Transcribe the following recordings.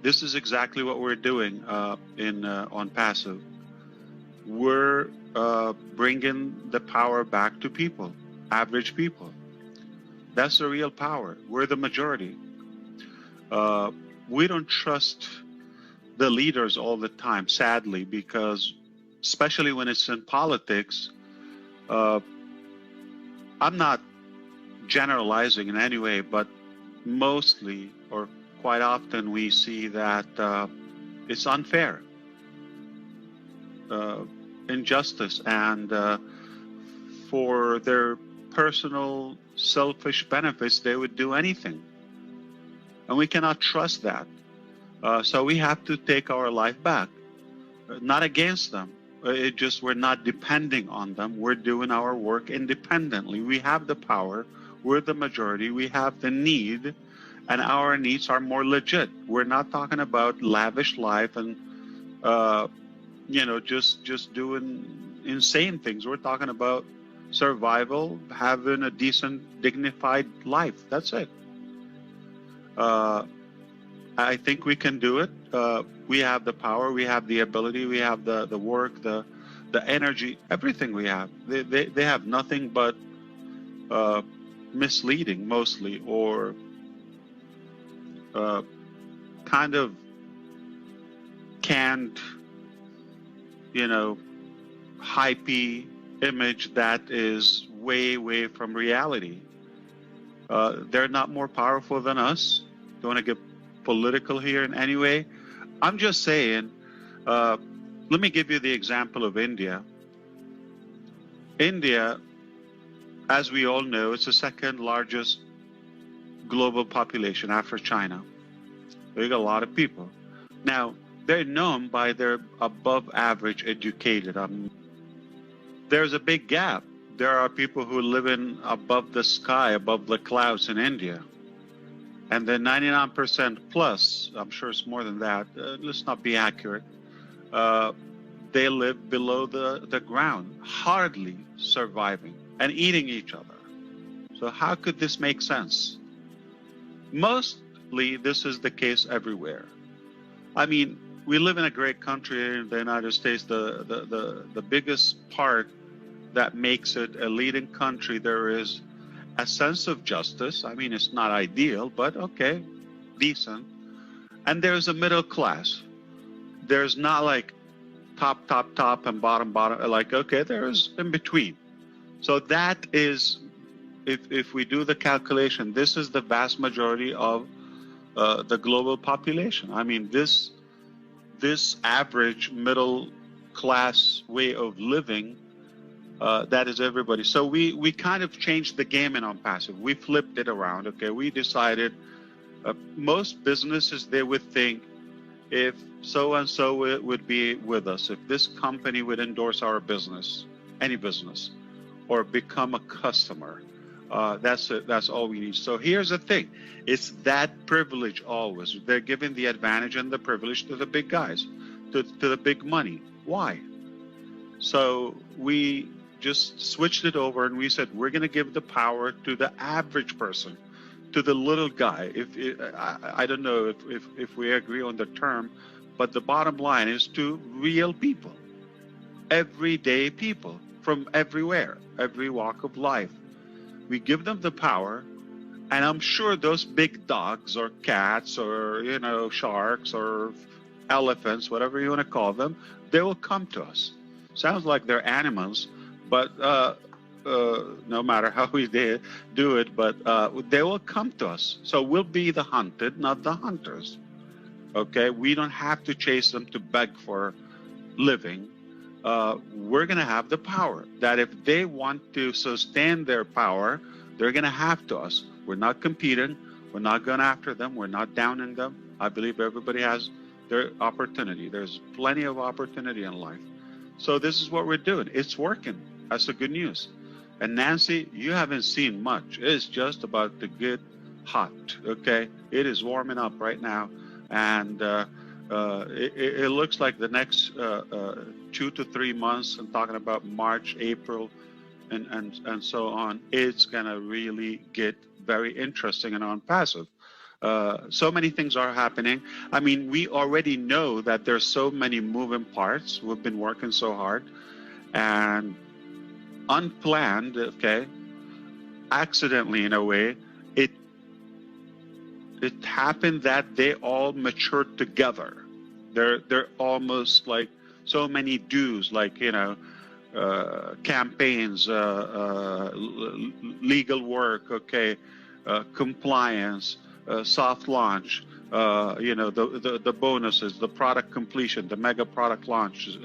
this is exactly what we're doing in Onpassive. We're bringing the power back to people, average people. That's the real power. We're the majority. We don't trust the leaders all the time, sadly, because especially when it's in politics, I'm not generalizing in any way, but mostly or quite often we see that it's unfair, injustice, and for their personal selfish benefits, they would do anything. And we cannot trust that. So we have to take our life back, not against them. It just, we're not depending on them. We're doing our work independently. We have the power. We're the majority. We have the need, and our needs are more legit. We're not talking about lavish life and, just doing insane things. We're talking about survival, having a decent, dignified life. That's it. I think we can do it. We have the power, we have the ability, we have the work, the energy, everything we have. They have nothing but misleading mostly, or kind of canned, hypey image that is way from reality. They're not more powerful than us. Don't want to get political here in any way. I'm just saying, let me give you the example of India. India, as we all know, it's the second largest global population after China. They got a lot of people. Now, they're known by their above average educated. There's a big gap. There are people who live in above the sky, above the clouds in India. And then 99% plus, I'm sure it's more than that, let's not be accurate, they live below the ground, hardly surviving and eating each other. So how could this make sense? Mostly this is the case everywhere. I mean, we live in a great country in the United States. The biggest part that makes it a leading country, there is a sense of justice. I mean, it's not ideal, but okay, decent. And there's a middle class. There's not like top and bottom. Like, okay, there's in between. So that is, if we do the calculation, this is the vast majority of the global population. I mean, this average middle class way of living, that is everybody. So we kind of changed the game in Onpassive. We flipped it around. Okay, we decided most businesses, they would think, if so and so would be with us, if this company would endorse our business, any business, or become a customer, that's it. That's all we need. So here's the thing: it's that privilege always. They're giving the advantage and the privilege to the big guys, to the big money. Why? So we just switched it over and we said we're going to give the power to the average person, to the little guy. I don't know if we agree on the term, but the bottom line is to real people, everyday people from everywhere, every walk of life. We give them the power, and I'm sure those big dogs or cats or sharks or elephants, whatever you want to call them, they will come to us. Sounds like they're animals, but no matter how we do it, but they will come to us. So we'll be the hunted, not the hunters. Okay, we don't have to chase them to beg for living. We're going to have the power that if they want to sustain their power, they're going to have to us. We're not competing. We're not going after them. We're not downing them. I believe everybody has their opportunity. There's plenty of opportunity in life. So this is what we're doing. It's working. That's the good news. And Nancy, you haven't seen much. It's just about to get hot, okay? It is warming up right now. And it looks like the next 2 to 3 months, I'm talking about March, April, and so on, it's going to really get very interesting and Onpassive. So many things are happening. I mean, we already know that there's so many moving parts. We've been working so hard, and unplanned, okay, accidentally in a way, it happened that they all matured together. They're almost like so many dues, like, you know, campaigns, legal work, okay, compliance, soft launch, you know, the bonuses, the product completion, the mega product launches,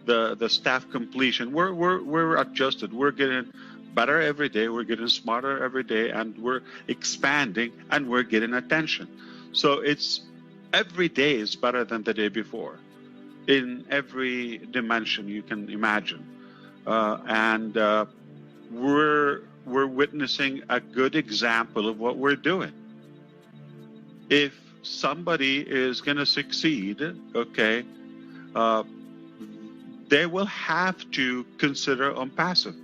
the staff completion. We're adjusted. We're getting better every day. We're getting smarter every day, and we're expanding, and we're getting attention. So it's every day is better than the day before, in every dimension you can imagine, and we're witnessing a good example of what we're doing. If somebody is going to succeed, okay, they will have to consider Onpassive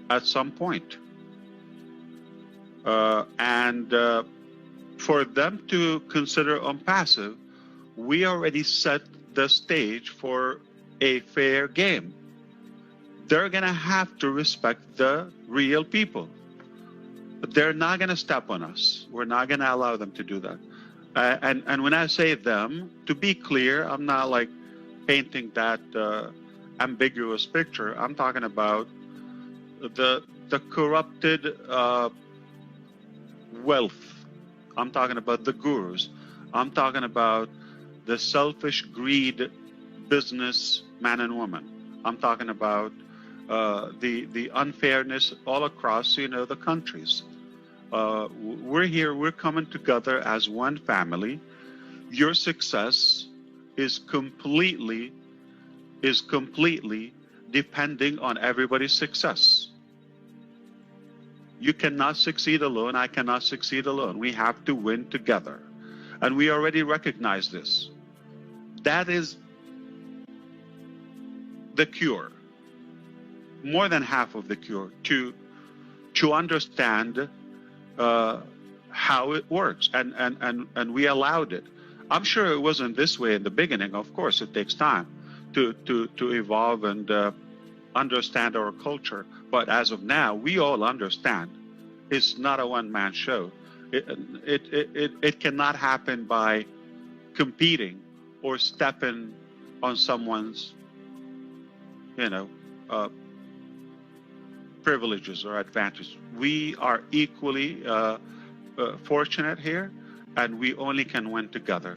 at some point, and for them to consider Onpassive, we already set the stage for a fair game. They're going to have to respect the real people. They're not going to step on us. We're not going to allow them to do that. And when I say them, to be clear, I'm not like painting that ambiguous picture. I'm talking about the corrupted wealth. I'm talking about the gurus. I'm talking about the selfish greed business man and woman. I'm talking about the unfairness all across, you know, the countries. We're here, we're coming together as one family. Your success is completely depending on everybody's success. You cannot succeed alone. I cannot succeed alone. We have to win together. And we already recognize this. That is the cure, more than half of the cure, to understand how it works. And we allowed it. I'm sure it wasn't this way in the beginning. Of course, it takes time to evolve and understand our culture. But as of now, we all understand it's not a one-man show. It cannot happen by competing or stepping on someone's, you know, privileges or advantages. We are equally fortunate here, and we only can win together.